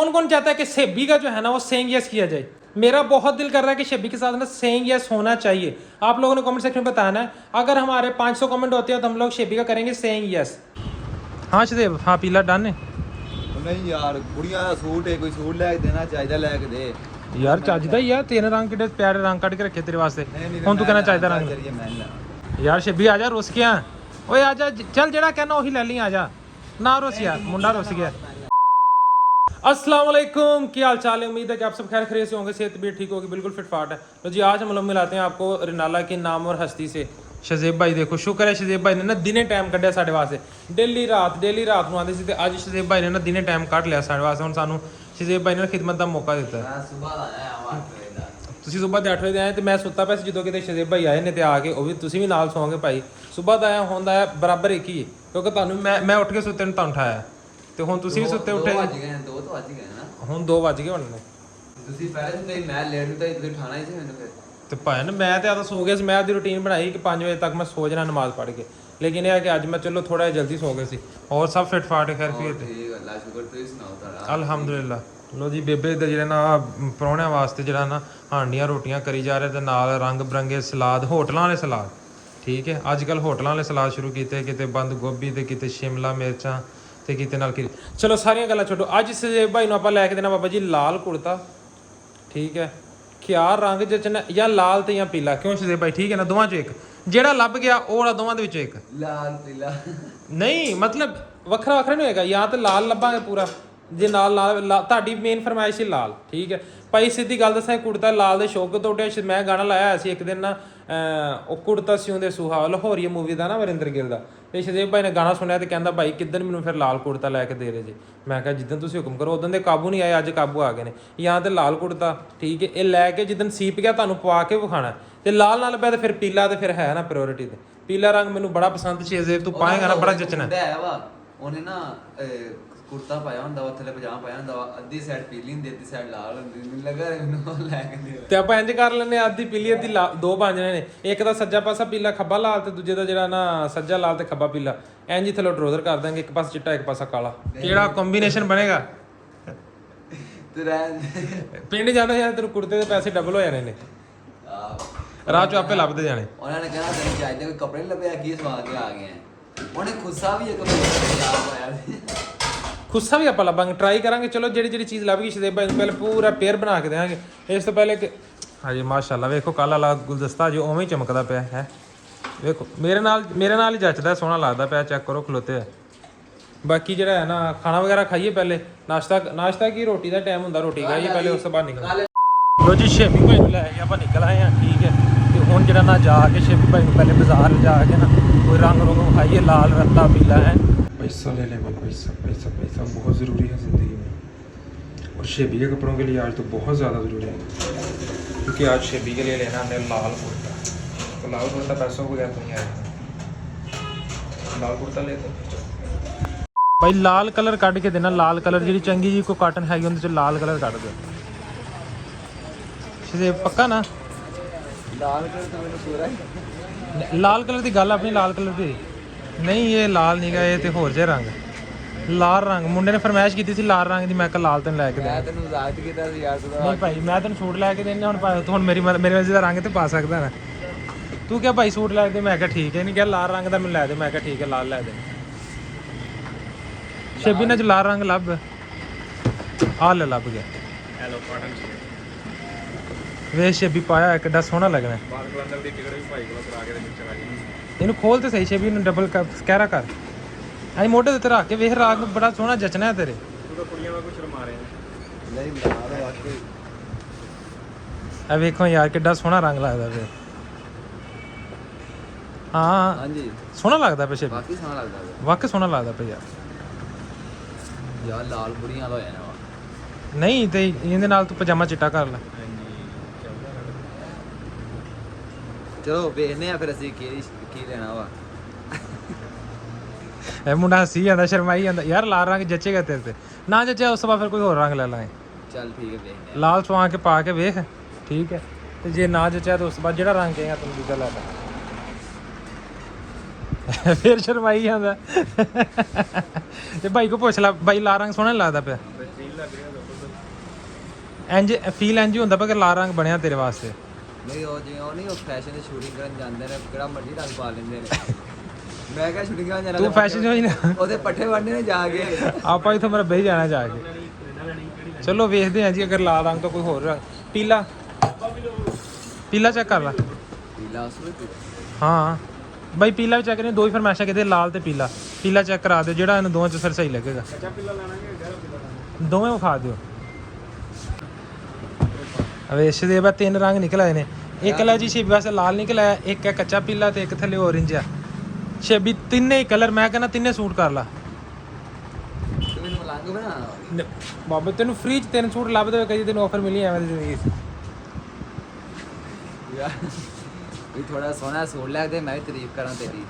कौन कौन चाहता है कि शेबी का जो है ना वो सेइंग यस किया जाए? मेरा बहुत दिल कर रहा है कि शेबी के साथ ना सेइंग यस होना चाहिए। आप लोगों ने कमेंट सेक्शन में बताना है। अगर हमारे 500 कमेंट होते हैं तो हम लोग शेबी का करेंगे सेइंग यस। हाँ शदेब, हाँ पीला डन है। नहीं यार कुड़ियां दा सूट है, कोई सूट लै के देना चाहिए, लै के दे यार ਚੱਜਦਾ ਹੀ ਆ, ਤੇਰੇ ਰੰਗ ਕਿੱਡੇ ਪਿਆਰੇ ਰੰਗ ਕੱਢ ਕੇ ਰੱਖੇ ਤੇਰੇ ਵਾਸਤੇ। ਹੁਣ ਤੂੰ ਕਹਿਣਾ ਚਾਹੀਦਾ ਰੰਗ ਯਾਰ ਸ਼ੇਬੀ ਆ ਜਾ, ਰੁੱਸ ਗਿਆ ਓਏ, ਆ ਜਾ ਚੱਲ, ਜਿਹੜਾ ਕਹਿਣਾ ਉਹੀ ਲੈ ਲਈ, ਆ ਜਾ ਨਾ ਰੁੱਸ ਯਾਰ, ਮੁੰਡਾ ਰੁੱਸ ਗਿਆ। अस्सलाम वालेकुम, क्या हाल चाल है? उम्मीद है कि आप सब खैर खैरियत से होंगे, सेहत भी ठीक होगी, बिल्कुल फिट फाट है। तो जी आज हम लोग मिलाते हैं आपको रिनाला के नाम और हस्ती से। शजेब भाई देखो, शुक्र है शजेब भाई ने ना दिने टाइम कढ़िया साढ़े वास्ते। डेली रात ਨੂੰ ਆਉਂਦੇ ਸੀ ਤੇ ਅੱਜ ਸ਼जेब भाई ने ना दिने टाइम ਕੱਢ ਲਿਆ ਸਾਡੇ ਵਾਸਤੇ। ਹੁਣ ਸਾਨੂੰ ਸ਼जेब भाई ਨੇ ਖਿਦਮਤ ਦਾ ਮੌਕਾ ਦਿੱਤਾ। ਮੈਂ ਸਵੇਰ ਆਇਆ 8 ਵਜੇ ਦਾ, ਤੁਸੀਂ ਸਵੇਰ ਦੇ 8 ਵਜੇ ਆਏ ਤੇ ਮੈਂ ਸੁੱਤਾ ਪਿਆ ਸੀ ਜਦੋਂ ਕਿਤੇ ਸ਼जेब भाई ਆਏ ਨੇ ਤੇ ਆ ਕੇ ਉਹ ਵੀ ਤੁਸੀਂ ਵੀ ਨਾਲ ਸੌਂਗੇ ਭਾਈ। ਸਵੇਰ ਦਾ ਆਇਆ ਹੁੰਦਾ ਹੈ ਬਰਾਬਰ ਇੱਕ ਹੀ, ਕਿਉਂਕਿ ਤੁਹਾਨੂੰ ਮੈਂ ਉੱਠ ਕੇ ਸੁੱਤੇ ਨੂੰ ਤੁਹਾਨੂੰ ਉਠਾਇਆ ਤੇ ਹੁਣ ਤੁਸੀਂ ਵੀ ਸੁੱਤੇ ਉੱਠੇ। 2 ਵੱਜ ਗਏ ਨਾ, ਹੁਣ 2 ਵੱਜ ਗਏ ਹੁਣ ਨੇ। ਤੁਸੀਂ ਪਹਿਲੇ ਸੁੱਤੇ, ਮੈਂ ਲੇਟ ਸੁੱਤਾ, ਤੁਸੀਂ ਉਠਾਣਾ ਹੀ ਸੀ ਮੈਨੂੰ ਫਿਰ। ਤੇ ਭਾਈ ਨਾ ਮੈਂ ਤੇ ਆਦਾ ਸੋ ਗਿਆ ਸੀ। ਮੈਂ ਆਪਦੀ ਰੂਟੀਨ ਬਣਾਈ ਕਿ 5 ਵਜੇ ਤੱਕ ਮੈਂ ਸੋ ਜਾਣਾ ਨਮਾਜ਼ ਪੜ੍ਹ ਕੇ, ਲੇਕਿਨ ਇਹ ਹੈ ਕਿ ਅੱਜ ਮੈਂ ਚਲੋ ਥੋੜਾ ਜਿਹਾ ਜਲਦੀ ਸੋ ਗਿਆ ਸੀ। ਹੋਰ ਸਭ ਫਿਟ ਫਾਟ ਖੈਰ ਕੀ ਤੇ ਠੀਕ ਅੱਲਾ ਸ਼ੁਕਰ, ਤੁਸੀਂ ਸੁਣਾਓ ਤੁਹਾਡਾ? ਅਲਹਮਦੁਲਿਲਾ। ਲੋ ਜੀ ਬੇਬੇ ਦੇ ਜਿਹੜਾ ਨਾ ਪਰੌਣਿਆਂ ਵਾਸਤੇ ਜਿਹੜਾ ਨਾ ਹਾਂਡੀਆਂ ਰੋਟੀਆਂ ਕਰੀ ਜਾ ਰਹੇ ਤੇ ਨਾਲ ਰੰਗ ਬਰੰਗੇ ਸਲਾਦ, ਹੋਟਲਾਂ ਵਾਲੇ ਸਲਾਦ। ਠੀਕ ਹੈ, ਅੱਜ ਕੱਲ ਹੋਟਲਾਂ ਵਾਲੇ ਸਲਾਦ ਸ਼ੁਰੂ ਕੀਤੇ, ਕਿਤੇ ਬੰਦ ਗੋਭੀ ਤੇ ਕਿਤੇ ਸ਼ਿਮਲਾ ਮਿਰਚਾਂ ਤੇ ਕਿਤੇ ਨਾਲ ਕੀ। ਚਲੋ ਸਾਰੀਆਂ ਗੱਲਾਂ ਛੱਡੋ, ਅੱਜ ਸ਼जेब भाई ਨੂੰ ਆਪਾਂ ਲੈ ਕੇ ਦੇਣਾ ਬਾਬਾ ਜੀ ਲਾਲ ਕੁੜਤਾ। ਠੀਕ ਹੈ, ਖਿਆਰ ਰੰਗ ਜਚਣਾ ਜਾਂ ਲਾਲ ਤੇ ਜਾਂ ਪੀਲਾ, ਕਿਉਂ ਸ਼जेब भाई? ਠੀਕ ਹੈ ਨਾ, ਦੋਵਾਂ ਚੋਂ ਇੱਕ ਜਿਹੜਾ ਲੱਭ ਗਿਆ ਉਹ ਵਾਲਾ, ਦੋਵਾਂ ਦੇ ਵਿੱਚੋਂ ਇੱਕ। ਲਾਲ ਪੀਲਾ ਨਹੀਂ ਮਤਲਬ ਵੱਖਰਾ ਵੱਖਰਾ ਨਹੀਂ ਹੋਏਗਾ, ਜਾਂ ਤਾਂ ਲਾਲ ਲੱਭਾਂਗੇ ਪੂਰਾ, ਜੇ ਨਾਲ ਤੁਹਾਡੀ ਮੇਨ ਫਰਮਾਇਸ਼ ਸੀ ਲਾਲ। ਠੀਕ ਹੈ ਭਾਈ, ਸਿੱਧੀ ਗੱਲ ਦੱਸਾਂ, ਕੁੜਤਾ ਲਾਲ ਦੇ ਸ਼ੌਕ ਤੋਂ ਉੱਠਿਆ। ਮੈਂ ਗਾਣਾ ਲਾਇਆ ਸੀ ਇੱਕ ਦਿਨ ਨਾ, ਉਹ ਕੁੜਤਾ ਸਿਉਂਦੇ ਸੁਹਾ, ਲਾਹੌਰੀਆ ਮੂਵੀ ਦਾ ਨਾ, ਵਰਿੰਦਰ ਗਿੱਲ ਦਾ। ਤੇ ਸ਼जेब भाई ਨੇ ਗਾਣਾ ਸੁਣਿਆ ਤੇ ਕਹਿੰਦਾ ਭਾਈ ਕਿੱਦਣ ਮੈਨੂੰ ਫਿਰ ਲਾਲ ਕੁੜਤਾ ਲੈ ਕੇ ਦੇ ਰਹੇ ਜੀ। ਮੈਂ ਕਿਹਾ ਜਿੱਦਣ ਤੁਸੀਂ ਹੁਕਮ ਕਰੋ। ਉਦੋਂ ਦੇ ਕਾਬੂ ਨਹੀਂ ਆਏ, ਅੱਜ ਕਾਬੂ ਆ ਗਏ ਨੇ। ਜਾਂ ਤੇ ਲਾਲ ਕੁੜਤਾ, ਠੀਕ ਹੈ, ਇਹ ਲੈ ਕੇ ਜਿੱਦਣ ਸੀਪ ਗਿਆ ਤੁਹਾਨੂੰ ਪਵਾ ਕੇ ਵਿਖਾਣਾ। ਤੇ ਲਾਲ ਨਾਲ ਪਿਆ ਤੇ ਫਿਰ ਪੀਲਾ, ਤੇ ਫਿਰ ਹੈ ਨਾ ਪ੍ਰਾਇੋਰਟੀ ਤੇ ਪੀਲਾ ਰੰਗ ਮੈਨੂੰ ਬੜਾ ਪਸੰਦ ਸੀ। ਸ਼जेब ਤੂੰ ਪਾਏਗਾ ਨਾ ਬੜਾ ਜਚਣਾ ਹੈ ਵਾ। ਉਹਨੇ ਨਾ ਕੁੜਤਾ ਪਾਇਆ ਹੁੰਦਾ ਵਾ, ਥੱਲੇ ਪਜਾਮਾ ਪਾਇਆ ਹੁੰਦਾ ਵਾ, ਅੱਧੀ ਸਾਈਡ ਪੀਲੀ ਹੁੰਦੀ, ਅੱਧੀ ਸਾਈਡ ਲਾਲ ਹੁੰਦੀ। ਮੈਨੂੰ ਲੱਗਾ ਮੈਨੂੰ ਲੈ ਕੇ ਦੇ। ਤੇ ਆਪਾਂ ਇੰਜ ਕਰ ਲੈਨੇ, ਅੱਧੀ ਪੀਲੀ ਅੱਧੀ ਲਾਲ, ਦੋ ਬਣ ਜਾਣੇ ਨੇ। ਇੱਕ ਦਾ ਸੱਜਾ ਪਾਸਾ ਪੀਲਾ ਖੱਬਾ ਲਾਲ, ਤੇ ਦੂਜੇ ਦਾ ਜਿਹੜਾ ਨਾ ਸੱਜਾ ਲਾਲ ਤੇ ਖੱਬਾ ਪੀਲਾ। ਇੰਜ ਹੀ ਥੱਲੇ ਟਰੋਜ਼ਰ ਕਰ ਦਾਂਗੇ, ਇੱਕ ਪਾਸਾ ਚਿੱਟਾ ਇੱਕ ਪਾਸਾ ਕਾਲਾ। ਕਿਹੜਾ ਕੰਬੀਨੇਸ਼ਨ ਬਣੇਗਾ? ਤੇ ਰਹਿ ਪਿੰਡ ਜਾਂਦਾ ਜਾਂ ਤੈਨੂੰ ਕੁੜਤੇ ਦੇ ਪੈਸੇ ਡਬਲ ਹੋ ਜਾਣੇ ਨੇ, ਰਾਹ ਚ ਆਪੇ ਲੱਭਦੇ ਜਾਣੇ। ਉਹਨਾਂ ਨੇ ਕਹਿਣਾ ਤੈਨੂੰ ਚਾਹੀਦੇ ਕੋਈ ਕੱਪੜੇ ਲੱਭਿਆ, ਕੀ ਸਵਾ ਕੇ ਆ ਗਏ ਆ। ਉਹਨੇ ਖੁੱਸਾ ਵੀ ਇੱਕ ਪਾਇਆ ਸੀ, ਖੁੱਸਾ ਵੀ ਆਪਾਂ ਲੱਭਾਂਗੇ, ਟਰਾਈ ਕਰਾਂਗੇ। ਚਲੋ ਜਿਹੜੀ ਜਿਹੜੀ ਚੀਜ਼ ਲੱਭ ਗਈ ਸ਼जेब भाई ਨੂੰ ਪਹਿਲੇ ਪੂਰਾ ਪੇਅਰ ਬਣਾ ਕੇ ਦੇਵਾਂਗੇ। ਇਸ ਤੋਂ ਪਹਿਲੇ ਕਿ ਹਾਂਜੀ ਮਾਸ਼ਾਅੱਲਾ ਵੇਖੋ ਕੱਲ੍ਹ ਵਾਲਾ ਗੁਲਦਸਤਾ ਜੋ ਉਵੇਂ ਹੀ ਚਮਕਦਾ ਪਿਆ ਹੈ। ਵੇਖੋ ਮੇਰੇ ਨਾਲ ਹੀ ਜੱਚਦਾ, ਸੋਹਣਾ ਲੱਗਦਾ ਪਿਆ। ਚੈੱਕ ਕਰੋ ਖਲੋਤੇ ਆ। ਬਾਕੀ ਜਿਹੜਾ ਹੈ ਨਾ ਖਾਣਾ ਵਗੈਰਾ ਖਾਈਏ ਪਹਿਲੇ। ਨਾਸ਼ਤਾ ਕੀ, ਰੋਟੀ ਦਾ ਟਾਈਮ ਹੁੰਦਾ, ਰੋਟੀ ਖਾਈਏ ਪਹਿਲੇ, ਉਸ ਤੋਂ ਬਾਅਦ ਨਿਕਲ। ਲੋ ਜੀ ਸ਼ੇਬੀ ਭਾਈ ਨੂੰ ਲੈ ਕੇ ਆਪਾਂ ਨਿਕਲ ਆਏ ਹਾਂ। ਠੀਕ ਹੈ, ਤੇ ਹੁਣ ਜਿਹੜਾ ਨਾ ਜਾ ਕੇ ਸ਼ੇਬੀ ਭਾਈ ਨੂੰ ਪਹਿਲੇ ਬਾਜ਼ਾਰ ਜਾ ਕੇ ਨਾ ਕੋਈ ਰੰਗ ਰੁੰਗ ਖਾਈਏ, लाल रत्ता पीला है। पैसा ले ले भाई, पैसा पैसा पैसा बहुत ज़रूरी है ज़िंदगी में, और शेबी के कपड़ों के लिए आज तो बहुत ज़्यादा ज़रूरी है, क्योंकि आज शेबी के लिए लेना हमने लाल कुर्ता। तो लाल कुर्ता पैसों को जाता नहीं आया, लाल कुर्ता लेते भाई। लाल कलर कट के देना, लाल कलर जी चंगी जी को काटन हैगी उन्हें लाल कलर कट दो। ਸ਼जेब पक्का ना? ਲਾਲ ਕਲਰ ਤਾਂ ਮੈਨੂੰ ਪੂਰਾ ਹੀ ਲਾਲ ਕਲਰ ਦੀ ਗੱਲ ਆਪਣੀ, ਲਾਲ ਕਲਰ ਦੀ ਨਹੀਂ। ਇਹ ਲਾਲ ਨਹੀਂਗਾ, ਇਹ ਤੇ ਹੋਰ ਜਿਹਾ ਰੰਗ, ਲਾਲ ਰੰਗ। ਮੁੰਡੇ ਨੇ ਫਰਮਾਇਸ਼ ਕੀਤੀ ਸੀ ਲਾਲ ਰੰਗ ਦੀ, ਮੈਂ ਕਿਹਾ ਲਾਲ ਤੈਨੂੰ ਲੈ ਕੇ ਦੇ। ਮੈਂ ਤੈਨੂੰ ਮਜ਼ਾਕ ਕੀਤਾ ਸੀ ਯਾਰ ਤੂੰ। ਨਹੀਂ ਭਾਈ ਮੈਂ ਤੈਨੂੰ ਸੂਟ ਲੈ ਕੇ ਦੇਣੇ ਹੁਣ ਭਾਵੇਂ ਤੂੰ ਹੁਣ ਮੇਰੇ ਵਰਜ਼ੀ ਦਾ ਰੰਗ ਤੇ ਪਾ ਸਕਦਾ ਨਾ। ਤੂੰ ਕਿਹਾ ਭਾਈ ਸੂਟ ਲੈ ਦੇ, ਮੈਂ ਕਿਹਾ ਠੀਕ ਹੈ। ਨਹੀਂ ਕਿਹਾ ਲਾਲ ਰੰਗ ਦਾ ਮੈਨੂੰ ਲੈ ਦੇ, ਮੈਂ ਕਿਹਾ ਠੀਕ ਹੈ ਲਾਲ ਲੈ ਦੇ। ਸ਼ੇਬੀ ਨੇ ਚ ਲਾਲ ਰੰਗ ਲੱਭ, ਆਹ ਲੈ ਲੱਭ ਗਿਆ। ਹੈਲੋ ਕਾਟਨ ਵੇ ਸ਼ੇਬੀ ਪਾਇਆ ਕਿੱਡਾ ਸੋਹਣਾ ਲੱਗਣਾ। ਇਹਨੂੰ ਖੋਲ ਤੇ ਸਹੀ ਸ਼ੇਬੀ ਨੂੰ, ਡਬਲ ਕਹਿਰਾ ਕਰ। ਐ ਮੋਢੇ ਦੇ ਉੱਤੇ ਰੱਖ ਕੇ ਵੇਖ, ਰਾਗ ਬੜਾ ਸੋਹਣਾ ਜਚਣਾ ਹੈ ਤੇਰੇ। ਤੂੰ ਤਾਂ ਕੁੜੀਆਂ ਵਾਂਗੂ ਸ਼ਰਮਾ ਰਿਹਾ। ਨਹੀਂ ਮਾਰੋ ਵਾਕਈ। ਐ ਵੇਖੋ ਯਾਰ ਕਿੱਡਾ ਸੋਹਣਾ ਰੰਗ ਲੱਗਦਾ ਪਿਆ। ਹਾਂ ਹਾਂਜੀ ਸੋਹਣਾ ਲੱਗਦਾ ਪਿਆ ਸ਼ੇਬੀ, ਬਾਕੀ ਸੋਹਣਾ ਲੱਗਦਾ ਪਿਆ। ਵਾਕਈ ਸੋਹਣਾ ਲੱਗਦਾ ਪਿਆ ਯਾਰ ਲਾਲ ਬੁੜੀਆਂ ਦਾ ਹੋਇਆ ਨਾ ਨਹੀਂ ਤੇ ਇਹਦੇ ਨਾਲ ਤੂੰ ਪਜਾਮਾ ਚਿੱਟਾ ਕਰ ਲੈ। ਚਲੋ ਵੇਖਨੇ ਆ ਫਿਰ ਅਸੀਂ ਕੀ ਲੈਣਾ ਵਾ। ਇਹ ਮੁੰਡਾ ਹੱਸੀ ਜਾਂਦਾ, ਸ਼ਰਮਾਈ ਜਾਂਦਾ। ਯਾਰ ਲਾਲ ਰੰਗ ਜੱਚੇਗਾ ਤੇਰੇ ਤੇ, ਨਾ ਜੱਚਿਆ ਉਸ ਤੋਂ ਬਾਅਦ ਫਿਰ ਕੋਈ ਹੋਰ ਰੰਗ ਲੈ ਲਾਂਗੇ। ਚੱਲ ਠੀਕ ਹੈ ਵੇਖਨੇ ਆ। ਲਾਲ ਸਵਾ ਕੇ ਪਾ ਕੇ ਵੇਖ, ਠੀਕ ਹੈ। ਤੇ ਜੇ ਨਾ ਜੱਚਿਆ ਤਾਂ ਉਸ ਤੋਂ ਬਾਅਦ ਜਿਹੜਾ ਰੰਗ ਕਹੇਗਾ ਤੈਨੂੰ ਦੂਜਾ ਲੈ ਲਾ। ਫਿਰ ਸ਼ਰਮਾਈ ਜਾਂਦਾ। ਤੇ ਭਾਈ ਕੋ ਪੁੱਛ ਲੈ, ਭਾਈ ਲਾਲ ਰੰਗ ਸੋਹਣਾ ਲੱਗਦਾ ਪਿਆ। ਇੰਜ ਫੀਲ ਇੰਜ ਹੀ ਹੁੰਦਾ ਪਿਆ ਕਿ ਲਾਲ ਰੰਗ ਬਣਿਆ ਤੇਰੇ ਵਾਸਤੇ। ਨਹੀਂ ਉਹ ਜਿਵੇਂ ਉਹ ਨਹੀਂ ਉਹ ਫੈਸ਼ਨ ਦੀ ਸ਼ੂਟਿੰਗ ਕਰਨ ਜਾਂਦੇ ਨੇ ਕਿਹੜਾ ਮਰਜ਼ੀ ਰੰਗ ਪਾ ਲੈਂਦੇ ਨੇ। ਮੈਂ ਕਿਹਾ ਸ਼ੂਟਿੰਗ ਕਰਨ ਜਾਣਾ ਤੂੰ ਫੈਸ਼ਨ ਜੋ ਹੀ ਨਾ ਉਹਦੇ ਪੱਠੇ ਵੰਡੇ ਨੇ ਜਾ ਕੇ। ਆਪਾਂ ਇਥੋਂ ਮੇਰਾ ਬਈ ਜਾਣਾ ਜਾ ਕੇ। ਚਲੋ ਵੇਖਦੇ ਹਾਂ ਜੀ ਅਗਰ ਲਾਲ ਰੰਗ ਤੋਂ ਕੋਈ ਹੋਰ ਰੰਗ ਪੀਲਾ ਪੀਲਾ ਚੈੱਕ ਕਰ ਲੈ। ਪੀਲਾ ਉਸ ਵਿੱਚ ਹਾਂ ਬਾਈ ਪੀਲਾ ਵੀ ਚੈੱਕ ਕਰੇ ਦੋ ਹੀ ਫਰਮਾਇਸ਼ਾਂ ਕਿਤੇ ਲਾਲ ਤੇ ਪੀਲਾ। ਪੀਲਾ ਚੈੱਕ ਕਰਾ ਦਿਓ ਜਿਹੜਾ ਇਹਨਾਂ ਦੋਵਾਂ ਚ ਫਿਰ ਸਹੀ ਲੱਗੇਗਾ। ਦੋਵੇਂ ਵਿਖਾ ਦਿਓ। ਅਵੇਸ਼ ਦੇ ਬਾ ਤਿੰਨ ਰੰਗ ਨਿਕਲ ਆਏ ਨੇ। ਇੱਕ ਲੈ ਜੀ ਸ਼ੇਬੀ ਵਾਸਤੇ ਲਾਲ ਨਿਕਲ ਆਇਆ, ਇੱਕ ਹੈ ਕੱਚਾ ਪੀਲਾ ਤੇ ਇੱਕ ਥੱਲੇ ਔਰੇਂਜ ਆ। ਸ਼ੇਬੀ ਤਿੰਨੇ ਹੀ ਕਲਰ ਮੈਂ ਕਹਿੰਦਾ ਤਿੰਨੇ ਸੂਟ ਕਰ ਲਾ। ਤੂੰ ਮੈਨੂੰ ਰੰਗ ਬਣਾ ਬਾਬੇ ਤੈਨੂੰ ਫ੍ਰੀ ਚ ਤਿੰਨ ਸੂਟ ਲੱਭ ਦੇਵੇ ਕਦੀ ਤੈਨੂੰ ਆਫਰ ਮਿਲੀ ਐਵੇਂ ਦੀ ਜ਼ਿੰਦਗੀ 'ਚ। ਯਾਰ ਵੀ ਥੋੜਾ ਸੋਹਣਾ ਸੂਟ ਲੈ ਕੇ ਦੇ, ਮੈਂ ਵੀ ਤਾਰੀਫ ਕਰਾਂ ਤੇਰੀ।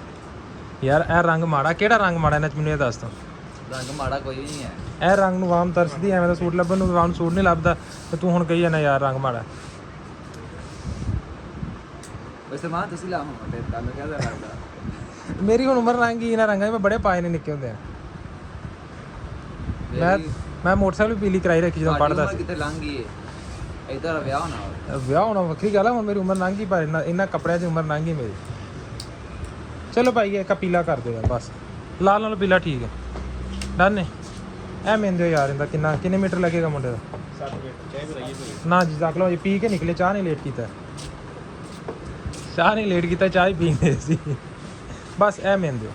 ਯਾਰ ਇਹ ਰੰਗ ਮਾੜਾ ਕਿਹੜਾ ਰੰਗ ਮਾੜਾ ਇਹਨਾਂ ਚ ਮੈਨੂੰ ਇਹ ਦੱਸ ਤੂੰ। ਰੰਗ ਮਾੜਾ ਕੋਈ ਨਹੀਂ ਹੈ। ਇਹ ਰੰਗ ਨੂੰ ਵਾਮ ਤਰਸਦੀ ਐਵੇਂ ਦਾ ਸੂਟ ਲੱਭਣ ਨੂੰ ਵਾਮ ਸੂਟ ਨਹੀਂ ਲੱਭਦਾ ਤੇ ਤੂੰ ਹੁਣ ਕਹੀ ਜਾਂਦਾ ਯਾਰ ਰੰਗ ਮਾੜਾ। ਵੈਸੇ ਮਾਂ ਤੁਸੀਂ ਲਾਓ ਮੁੰਡੇ ਤੁਹਾਨੂੰ ਕਿਹਦਾ ਲੱਗਦਾ। ਮੇਰੀ ਹੁਣ ਉਮਰ ਲੰਘ ਗਈ ਇਹਨਾਂ ਰੰਗਾਂ 'ਚ ਮੈਂ ਬੜੇ ਪਾਏ ਨੇ ਨਿੱਕੇ ਹੁੰਦੇ ਆ। ਮੈਂ ਮੋਟਰਸਾਈਕਲ ਵੀ ਪੀਲੀ ਕਰਾਈ ਰੱਖੀ ਜਦੋਂ ਪੜ੍ਹਦਾ ਸੀ। ਕਿਤੇ ਲੰਘ ਗਈ ਹੈ ਇਧਰ ਵਿਆਹ ਹੋਣਾ। ਵਿਆਹ ਹੋਣਾ ਵੱਖਰੀ ਗੱਲ ਆ, ਹੁਣ ਮੇਰੀ ਉਮਰ ਲੰਘ ਗਈ ਪਰ ਇਹਨਾਂ ਕੱਪੜਿਆਂ 'ਚ ਉਮਰ ਲੰਘ ਗਈ ਮੇਰੀ। ਚਲੋ ਭਾਈ ਇੱਕ ਪੀਲਾ ਕਰ ਦਿਓ ਯਾਰ ਬਸ, ਲਾਲ ਨਾਲੋਂ ਪੀਲਾ ਠੀਕ ਹੈ। ਡਨ ਨੇ ਇਹ ਮੈਨੂੰ ਦਿਓ ਯਾਰ। ਇਹਦਾ ਕਿੰਨੇ ਮੀਟਰ ਲੱਗੇਗਾ ਮੁੰਡੇ ਦਾ? 60 ਮੀਟਰ ਚਾਹ ਬਣਾਈਏ ਕੋਈ ਨਾ ਜੀ। ਚੱਕ ਲਓ ਜੀ ਪੀ ਕੇ ਨਿਕਲੇ, ਚਾਹ ਨਹੀਂ ਲੇਟ ਕੀਤਾ। ਚਾਹ ਨਹੀਂ ਲੇਟ ਕੀਤਾ, ਚਾਹ ਹੀ ਪੀਂਦੇ ਸੀ ਬਸ। ਇਹ ਮੈਨੂੰ ਦਿਓ।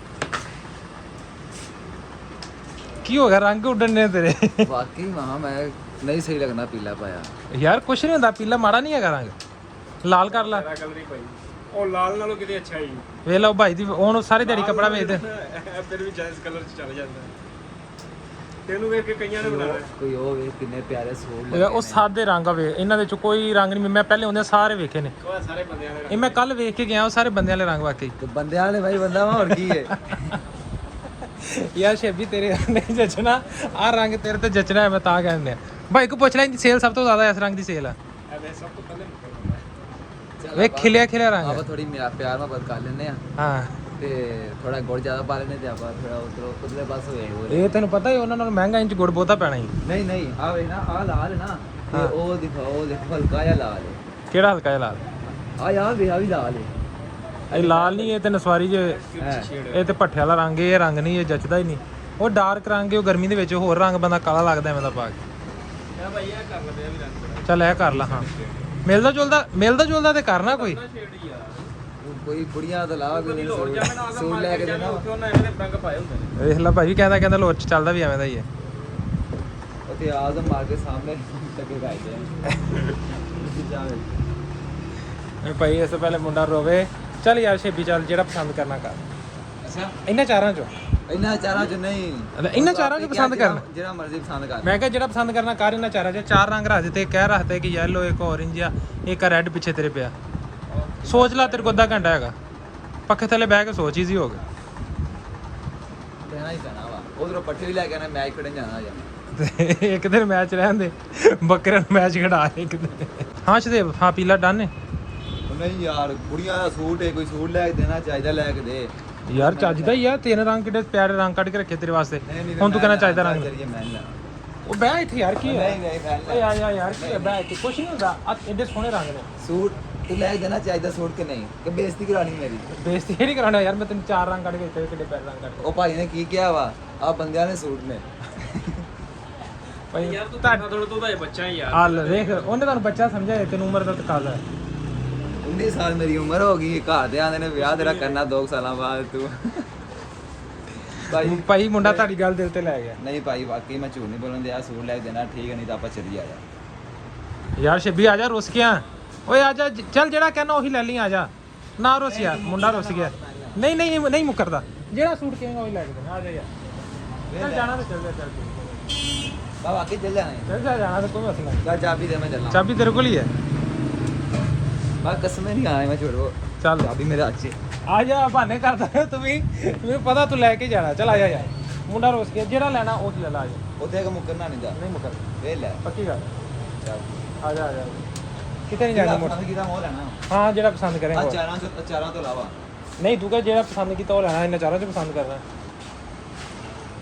ਕੀ ਹੋ ਗਿਆ ਰੰਗ ਉੱਡਣ ਨੇ ਤੇਰੇ? ਵਾਕਈ ਮਾਂ ਮੈਂ ਨਹੀਂ ਸਹੀ ਲੱਗਣਾ ਪੀਲਾ ਪਾਇਆ। ਯਾਰ ਕੁਛ ਨਹੀਂ ਹੁੰਦਾ, ਪੀਲਾ ਮਾੜਾ ਨਹੀਂ ਹੈਗਾ ਰੰਗ। ਲਾਲ ਕਰ ਲੈ। ਉਹ ਲਾਲ ਨਾਲੋਂ ਕਿਤੇ ਅੱਛਾ ਹੀ। ਵੇਖ ਲਓ ਭਾਈ ਦੀ ਉਹਨੂੰ ਸਾਰੇ ਦਿਹਾੜੀ ਕੱਪੜਾ ਵੇਚਦੇ। ਫਿਰ ਵੀ ਜਾਇਜ਼ ਕਲਰ ਚ ਚੱਲ ਜਾਂਦਾ। ਤੈਨੂੰ ਵੇਖ ਕੇ ਕਈਆਂ ਨੇ ਬਣਾਇਆ। ਕੋਈ ਉਹ ਵੇਖ ਕਿੰਨੇ ਪਿਆਰੇ ਸੂਟ ਉਹ ਉਹ ਸਾਦੇ ਰੰਗ ਆ ਵੇ ਇਹਨਾਂ ਦੇ ਚ ਕੋਈ ਰੰਗ ਨਹੀਂ। ਮੈਂ ਪਹਿਲੇ ਹੁੰਦੇ ਸਾਰੇ ਵੇਖੇ ਨੇ। ਉਹ ਸਾਰੇ ਬੰਦਿਆਂ ਦੇ ਇਹ ਮੈਂ ਕੱਲ ਵੇਖ ਕੇ ਗਿਆ, ਉਹ ਸਾਰੇ ਬੰਦਿਆਂ ਵਾਲੇ ਰੰਗ ਵਾਕਈ। ਤੇ ਬੰਦਿਆਂ ਵਾਲੇ ਭਾਈ ਬੰਦਾ ਵਾ ਹੋਰ ਕੀ ਹੈ। ਯਾਰ ਸ਼ੇਬੀ ਤੇਰੇ ਨਹੀਂ ਜੱਚਣਾ, ਆਹ ਰੰਗ ਤੇਰੇ ਤੇ ਜੱਚਣਾ ਹੈ, ਮੈਂ ਤਾਂ ਕਹਿੰਦੇ ਆ ਭਾਈ ਕੋ ਪੁੱਛ ਲੈ ਇਹਦੀ ਸੇਲ ਸਭ ਤੋਂ ਜ਼ਿਆਦਾ ਇਸ ਰੰਗ ਦੀ ਸੇਲ ਆ। ਐਵੇਂ ਸਭ ਤੋਂ ਪਹਿਲੇ ਵੇਖ ਖਿਲਿਆ ਰੰਗ ਆਪਾਂ ਥੋੜੀ ਪਿਆਰ ਮੁਹੱਬਤ ਕਰ ਲੈਂਦੇ ਆ ਹਾਂ। ਤੇ ਥੋੜਾ ਗੁੜ ਜ਼ਿਆਦਾ ਪਾ ਲੈਂਦੇ ਤੇ ਆਪਾਂ ਥੋੜਾ ਉਧਰਲੇ ਪਾਸੇ ਹੋਏ ਹੋਰ। ਇਹ ਤੈਨੂੰ ਪਤਾ ਹੀ ਉਹਨਾਂ ਨਾਲ ਮਹਿੰਗਾ ਇੰਚ ਗੁੜ ਬਹੁਤਾ ਪੈਣਾ ਹੀ। ਨਹੀਂ ਆ ਵੇ ਨਾ ਆ ਲਾਲ ਨਾ ਤੇ ਉਹ ਦਿਖਾਓ ਦੇਖੋ ਹਲਕਾ ਜਿਹਾ ਲਾਲ ਹੈ। ਕਿਹੜਾ ਹਲਕਾ ਜਿਹਾ ਲਾਲ? ਆ ਯਾਰ ਵੀ ਆ ਵੀ ਲਾਲ ਹੈ। ਇਹ ਲਾਲ ਨਹੀਂ, ਇਹ ਤੇ ਨਸਵਾਰੀ ਜੇ ਇਹ ਤੇ ਭੱਠੇ ਵਾਲਾ ਰੰਗ। ਇਹ ਰੰਗ ਨਹੀਂ, ਇਹ ਜੱਚਦਾ ਹੀ ਨਹੀਂ। ਉਹ ਡਾਰਕ ਰੰਗ ਹੈ, ਉਹ ਗਰਮੀ ਦੇ ਵਿੱਚ ਹੋਰ ਰੰਗ ਬੰਦਾ ਕਾਲਾ ਲੱਗਦਾ ਐਵੇਂ ਦਾ ਪਾ ਕੇ। ਆ ਭਾਈ ਇਹ ਕਰ ਲਵੇ ਵੀ ਰੰਗ ਚੱਲ ਇਹ ਕਰ ਲਾ। ਹਾਂ ਮਿਲਦਾ ਜੁਲਦਾ ਤੇ ਕਰਨਾ ਕੋਈ। ਕੋਈ ਕੁੜੀਆਂ ਤੋਂ ਲਾਵਾ ਕੋਈ ਸੂਟ ਲੈ ਕੇ ਦੇਣਾ। ਉਹਨਾਂ ਐਵੇਂ ਦੇ ਰੰਗ ਪਾਏ ਹੁੰਦੇ ਨੇ। ਵੇਖ ਲੈ ਭਾਈ ਕਹਿੰਦਾ ਲੋਰ ਚ ਚੱਲਦਾ ਵੀ ਐਵੇਂ ਦਾ ਹੀ ਹੈ। ਉੱਥੇ ਆਜ਼ਮ ਮਾਰ ਕੇ ਸਾਹਮਣੇ ਟੱਕੇ ਗਾਇਦੇ ਆ ਭਾਈ ਇਸ ਤੋਂ ਪਹਿਲੇ ਮੁੰਡਾ ਰੋਵੇ। ਚੱਲ ਯਾਰ ਸ਼ੇਬੀ ਚੱਲ ਜਿਹੜਾ ਪਸੰਦ ਕਰਨਾ ਕਰ। ਅੱਛਾ ਇਹਨਾਂ ਚਾਰਾਂ ਚੋਂ ਇਹਨਾਂ ਚਾਰਾਂ ਚ ਨਹੀਂ, ਇਹਨਾਂ ਚਾਰਾਂ ਚੋਂ ਪਸੰਦ ਕਰਨਾ। ਜਿਹੜਾ ਮਰਜ਼ੀ ਪਸੰਦ ਕਰ। ਮੈਂ ਕਿਹਾ ਜਿਹੜਾ ਪਸੰਦ ਕਰਨਾ ਕਰ। ਇਹਨਾਂ ਚਾਰਾਂ ਚੋਂ ਚਾਰ ਰੰਗ ਰੱਖ ਦਿੱਤੇ। ਕਹਿ ਰੱਖਦੇ ਕਿ ਯੈਲੋ, ਇੱਕ ਔਰੇਂਜ ਆ, ਇੱਕ ਰੈੱਡ ਪਿੱਛੇ ਤੇਰੇ ਪਿਆ। ਸੋਚ ਲੈ, ਤੇਰੇ ਕੋਲ ਅੱਧਾ ਘੰਟਾ ਹੈਗਾ। ਪੱਖੇ ਥੱਲੇ ਬਹਿ ਕੇ ਸੋਚ, ਈਜ਼ੀ ਹੋ ਗਿਆ। ਕਹਿਣਾ ਹੀ ਪੈਣਾ ਵਾ। ਉਧਰੋਂ ਪੱਠੇ ਵੀ ਲੈ ਕੇ ਆਣਾ, ਮੈਚ ਖੇਡਣ ਜਾਣਾ ਜਾਂ ਤੇ ਇੱਕ ਦਿਨ ਮੈਚ ਰਹਿਣ ਦੇ, ਬੱਕਰੇ ਨੂੰ ਮੈਚ ਖਿਡਾ ਇੱਕ ਦਿਨ। ਹਾਂ ਸ਼ਦੇਵ, ਹਾਂ ਪੀਲਾ ਡਨ ਹੈ। ਨਹੀਂ ਯਾਰ ਕੁੜੀਆਂ ਦਾ ਸੂਟ ਹੈ, ਕੋਈ ਸੂਟ ਲੈ ਕੇ ਦੇਣਾ ਚਾਹੀਦਾ, ਲੈ ਕੇ ਦੇ ਯਾਰ ਚੱਜਦਾ ਹੀ ਆ। ਤਿੰਨ ਰੰਗ ਕਿੱਡੇ ਪਿਆਰੇ ਰੰਗ ਕੱਢ ਕੇ ਰੱਖੇ ਤੇਰੇ ਵਾਸਤੇ। ਹੁਣ ਤੂੰ ਕਹਿਣਾ ਚਾਹੀਦਾ ਰੰਗ। ਉਹ ਬਹਿ ਇੱਥੇ ਯਾਰ, ਕੀ ਹੈ? ਓਏ ਆ ਯਾਰ ਕੀ ਹੈ? ਬਹਿ ਇੱਥੇ, ਕੁਛ ਨਹੀਂ ਹੁੰਦਾ। ਆ ਐਡੇ ਸੋਹਣੇ ਰੰਗ ਨੇ। ਸੂਟ ਤੂੰ ਲੈ ਕੇ ਦੇਣਾ ਚਾਹੀਦਾ ਸੂਟ ਕਿ ਨਹੀਂ, ਕਿ ਬੇਇੱਜ਼ਤੀ ਕਰਾਣੀ ਮੇਰੀ? ਬੇਇੱਜ਼ਤੀ ਨਹੀਂ ਕਰਾਉਣਾ ਯਾਰ, ਮੈਂ ਤੈਨੂੰ ਚਾਰ ਰੰਗ ਕੱਢ ਕੇ ਦਿੱਤੇ, ਕਿੱਡੇ ਪਿਆਰੇ ਰੰਗ ਕੱਢ ਕੇ। ਉਹ ਭਾਈ ਨੇ ਕੀ ਕਿਹਾ ਵਾ, ਆ ਬੰਦਿਆਂ ਨੇ ਸੂਟ ਨੇ। ਭਾਈ ਯਾਰ ਤੂੰ ਤਾਂ ਥੋੜਾ ਤੂੰ ਤਾਂ ਇਹ ਬੱਚਾ ਹੀ ਯਾਰ। ਹਾਲ ਵੇਖ, ਉਹਨੇ ਤੁਹਾਨੂੰ ਬੱਚਾ ਸਮਝਿਆ, ਤੈਨੂੰ ਉਮਰ ਦਾ ਤਕਾਜ਼ਾ ਹੈ। 19 ਸਾਲ ਮੇਰੀ ਉਮਰ ਹੋ ਗਈ। ਘਰ ਦੇ ਆਂਦੇ ਨੇ ਵਿਆਹ ਤੇਰਾ ਕਰਨਾ 2 ਸਾਲਾਂ ਬਾਅਦ। ਤੂੰ ਭਾਈ ਮੁੰਡਾ ਤੁਹਾਡੀ ਗੱਲ ਦਿਲ ਤੇ ਲੈ ਗਿਆ। ਨਹੀਂ ਭਾਈ ਵਾਕਈ ਮੈਂ ਝੂਠ ਨਹੀਂ ਬੋਲਣ ਦਿਆ। ਸੂਟ ਲੈ ਕੇ ਦੇਣਾ ਠੀਕ ਹੈ, ਨਹੀਂ ਤਾਂ ਆਪਾਂ ਚੱਲੀ ਆ ਜਾ। ਯਾਰ ਸ਼ੱਬੀ ਆ ਜਾ, ਰੁੱਸ ਗਿਆ। ਓਏ ਆ ਜਾ, ਚੱਲ ਜਿਹੜਾ ਕਹਿਣਾ ਉਹੀ ਲੈ ਲਈ, ਆ ਜਾ ਨਾ ਰੁੱਸ ਯਾਰ। ਮੁੰਡਾ ਰੁੱਸ ਗਿਆ। ਨਹੀਂ ਮੁੱਕਰਦਾ। ਜਿਹੜਾ ਸੂਟ ਕਹੇਗਾ ਉਹੀ ਲੈ ਕੇ ਦੇਣਾ। ਆ ਜਾ ਯਾਰ, ਚੱਲ ਜਾਣਾ ਤੇ ਚੱਲ ਜਾ। ਚੱਲ ਬਾ ਵਾਕਈ ਚੱਲ ਜਾਣਾ ਹੈ। ਚੱਲ ਜਾ, ਜਾਣਾ ਤਾਂ ਕੋਈ ਮਸਲਾ ਨਹੀਂ। ਲੈ ਚਾਬੀ ਦੇ, ਮੈਂ ਚੱਲਾਂ। ਚਾਬੀ ਤੇਰੇ ਕੋਲ ਹੀ ਹੈ। ਬਾ ਕਸਮੇ ਨਹੀਂ ਆਇਆ ਮੈਂ ਝੂਠ। ਚੱਲ ਚਾਬੀ ਮੇਰੇ ਹੱਥ 'ਚ। ਆ ਜਾ, ਬਹਾਨੇ ਕਰਦਾ ਤੂੰ ਵੀ। ਮੈਨੂੰ ਪਤਾ ਤੂੰ ਲੈ ਕੇ ਜਾਣਾ। ਚੱਲ ਆ ਜਾ ਯਾਰ, ਮੁੰਡਾ ਰੁੱਸ ਗਿਆ। ਜਿਹੜਾ ਲੈਣਾ ਉਹ ਲੈ ਲਾ। ਆ ਜਾ। ਉੱਥੇ ਕਿ ਮੁੱਕਰਨਾ ਨਹੀਂ ਦਾ। ਨਹੀਂ ਮੁੱਕਰ, ਵੇ ਲੈ ਪੱਕੀ ਗੱਲ। ਚੱਲ ਆ ਜਾ ਕਿਤੇ ਨਹੀਂ ਜਾਣਾ। ਪਸੰਦ ਕੀਤਾ ਮੋਹ ਲੈਣਾ। ਹਾਂ ਜਿਹੜਾ ਪਸੰਦ ਕਰੇਗਾ। ਆ ਚਾਰਾਂ ਤੋਂ ਇਲਾਵਾ ਨਹੀਂ ਤੂੰ ਕਹ ਜਿਹੜਾ ਪਸੰਦ ਕੀਤਾ ਉਹ ਲੈਣਾ। ਇਹਨਾਂ ਚਾਰਾਂ ਚੋਂ ਪਸੰਦ ਕਰਨਾ।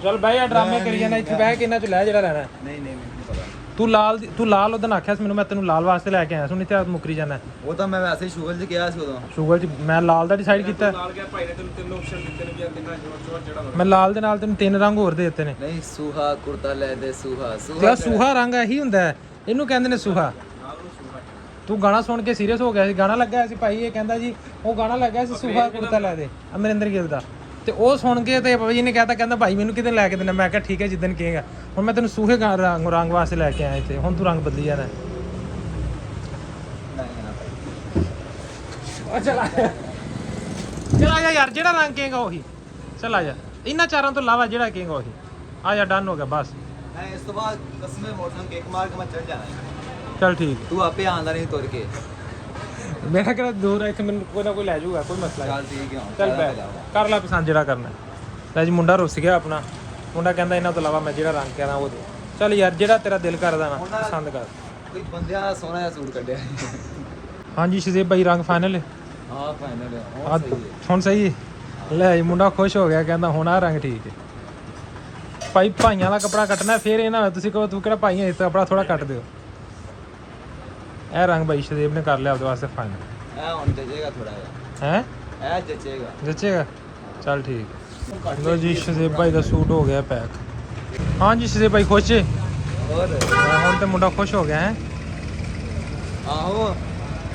ਚੱਲ ਬਹਿ ਜਾ, ਡਰਾਮੇ ਕਰੀ ਜਾਂਦਾ ਇੱਥੇ। ਬਹਿ ਕੇ ਇਹਨਾਂ ਚੋਂ ਲੈ ਜਿਹੜਾ ਲੈਣਾ। ਨਹੀਂ ਮੈਨੂੰ ਨਹੀਂ ਪਤਾ। ਤੂੰ ਲਾਲ ਉਦੋਂ ਆਖਿਆ ਸੀ ਮੈਨੂੰ, ਮੈਂ ਤੈਨੂੰ ਲਾਲ ਵਾਸਤੇ ਲੈ ਕੇ ਆਇਆ ਸੀ, ਹੁਣ ਇੱਥੇ ਮੁੱਕਰੀ ਜਾਣਾ। ਉਹ ਤਾਂ ਮੈਂ ਵੈਸੇ ਹੀ ਸ਼ੂਗਰ 'ਚ ਕਿਹਾ ਸੀ ਉਦੋਂ। ਸ਼ੂਗਰ 'ਚ ਮੈਂ ਲਾਲ ਦਾ ਡਿਸਾਈਡ ਕੀਤਾ। ਨਾਲ ਗਿਆ ਭਾਈ ਨੇ ਤੈਨੂੰ 3 ਆਪਸ਼ਨ ਦਿੱਤੇ ਨੇ ਵੀ ਆ ਤਿੰਨਾਂ ਚੋਂ ਜਿਹੜਾ ਮੈਂ ਲਾਲ ਦੇ ਨਾਲ ਤੈਨੂੰ 3 ਰੰਗ ਹੋਰ ਦੇ ਦਿੱਤੇ ਨੇ। ਨਹੀਂ ਸੂਹਾ ਕੁੜਤਾ ਲੈ ਦੇ ਸੂਹਾ ਤੇ ਸੂਹਾ ਰੰਗ ਇਹੀ ਹੁੰਦਾ ਹੈ, ਇਹਨੂੰ ਕਹਿੰਦੇ ਨੇ ਸੂਹਾ। ਤੂੰ ਗਾਣਾ ਸੁਣ ਕੇ ਸੀਰੀਅਸ ਹੋ ਗਿਆ ਸੀ, ਗਾਣਾ ਲੱਗਾ ਸੀ ਭਾਈ, ਇਹ ਕਹਿੰਦਾ ਜੀ ਉਹ ਗਾਣਾ ਲੱਗਾ ਸੀ ਸੂਹਾ ਕੁੜਤਾ ਲੈ ਦੇ ਅਮਰਿੰਦਰ ਗਿੱਲ ਦਾ, ਤੇ ਉਹ ਸੁਣ ਕੇ ਤੇ ਬਾਬਾ ਜੀ ਨੇ ਕਹਿਤਾ, ਕਹਿੰਦਾ ਭਾਈ ਮੈਨੂੰ ਕਿਤੇ ਲੈ ਕੇ ਦੇਣਾ। ਮੈਂ ਕਿਹਾ ਠੀਕ ਹੈ ਜਿੱਦਣ ਕਹੇਗਾ। ਹੁਣ ਮੈਂ ਤੈਨੂੰ ਸੂਹੇ ਰੰਗ ਵਾਸਤੇ ਲੈ ਕੇ ਆਇਆ ਇੱਥੇ, ਹੁਣ ਤੂੰ ਰੰਗ ਬਦਲੀ ਜਾਣਾ। ਚੱਲ ਆ ਜਾ ਯਾਰ, ਜਿਹੜਾ ਰੰਗ ਕਹੇਗਾ ਉਹੀ। ਚੱਲ ਆ ਜਾ, ਇਹਨਾਂ ਚਾਰਾਂ ਤੋਂ ਇਲਾਵਾ ਜਿਹੜਾ ਕਹੇਗਾ ਉਹੀ। ਆ ਜਾ, ਡਨ ਹੋ ਗਿਆ ਬਸ। ਮੈਂ ਇਸ ਤੋਂ ਬਾਅਦ ਕਸਮੇ ਮੋਟਰਸਾਈਕਲ ਕੇਕ ਮਾਰ ਕੇ ਮੈਂ ਚੱਲ ਜਾਣਾ ਹੈ। ਚੱਲ ਠੀਕ, ਤੂੰ ਆਪੇ ਆਂਦਾ ਨਹੀਂ ਤੁਰ ਕੇ। ਮੇਰਾ ਕਿਹੜਾ ਦੂਰ ਹੈ, ਇੱਥੇ ਮੈਨੂੰ ਕੋਈ ਨਾ ਕੋਈ ਲੈ ਜਾਊਗਾ, ਕੋਈ ਮਸਲਾ ਨਹੀਂ। ਚੱਲ ਠੀਕ ਹੈ ਚੱਲ ਬੈ ਕਰ ਲੈ ਪਸੰਦ ਜਿਹੜਾ ਕਰਨਾ। ਲੈ ਜੀ ਮੁੰਡਾ ਰੁੱਸ ਗਿਆ ਆਪਣਾ, ਮੁੰਡਾ ਕਹਿੰਦਾ ਇਹਨਾਂ ਤੋਂ ਇਲਾਵਾ ਮੈਂ ਜਿਹੜਾ ਰੰਗ ਕਰਾਂ ਉਹ ਦੇ। ਚੱਲ ਯਾਰ ਜਿਹੜਾ ਤੇਰਾ ਦਿਲ ਕਰਦਾ ਨਾ ਪਸੰਦ ਕਰ। ਕੋਈ ਬੰਦਿਆਂ ਦਾ ਸੋਹਣਾ ਜਿਹਾ ਸੂਟ ਕੱਢਿਆ। ਹਾਂਜੀ ਸ਼ਜ਼ੇਬ ਭਾਈ ਰੰਗ ਫਾਈਨਲ ਹੈ। ਹਾਂ ਫਾਈਨਲ ਹੈ ਹੁਣ ਸਹੀ ਹੈ। ਲੈ ਜੀ ਮੁੰਡਾ ਖੁਸ਼ ਹੋ ਗਿਆ, ਕਹਿੰਦਾ ਹੁਣ ਆ ਰੰਗ ਠੀਕ ਹੈ। ਭਾਈ ਭਾਈਆਂ ਦਾ ਕੱਪੜਾ ਕੱਟਣਾ, ਫਿਰ ਇਹ ਨਾ ਹੋਵੇ ਤੁਸੀਂ ਕਹੋ ਤੂੰ ਕਿਹੜਾ ਭਾਈ ਹੈ, ਕੱਪੜਾ ਥੋੜਾ ਕੱਟ ਦਿਓ। ਇਹ ਰੰਗ ਭਾਈ ਸ਼ਜ਼ੇਬ ਨੇ ਕਰ ਲਿਆ ਉਹਦੇ ਵਾਸਤੇ ਫਾਈਨਲ। ਇਹ ਹੁਣ ਜੱਜੇਗਾ ਥੋੜਾ ਜਿਹਾ ਹੈ ਇਹ ਜੱਜੇਗਾ ਜੱਚੇਗਾ। ਚੱਲ ਠੀਕ। ਲੋ ਜੀ ਸ਼ਜ਼ੇਬ ਭਾਈ ਦਾ ਸੂਟ ਹੋ ਗਿਆ ਪੈਕ। ਹਾਂਜੀ ਸ਼ਜ਼ੇਬ ਭਾਈ ਖੁਸ਼ ਹੈ? ਹੋਰ ਹੁਣ ਤੇ ਮੁੰਡਾ ਖੁਸ਼ ਹੋ ਗਿਆ ਹੈ। ਆਹੋ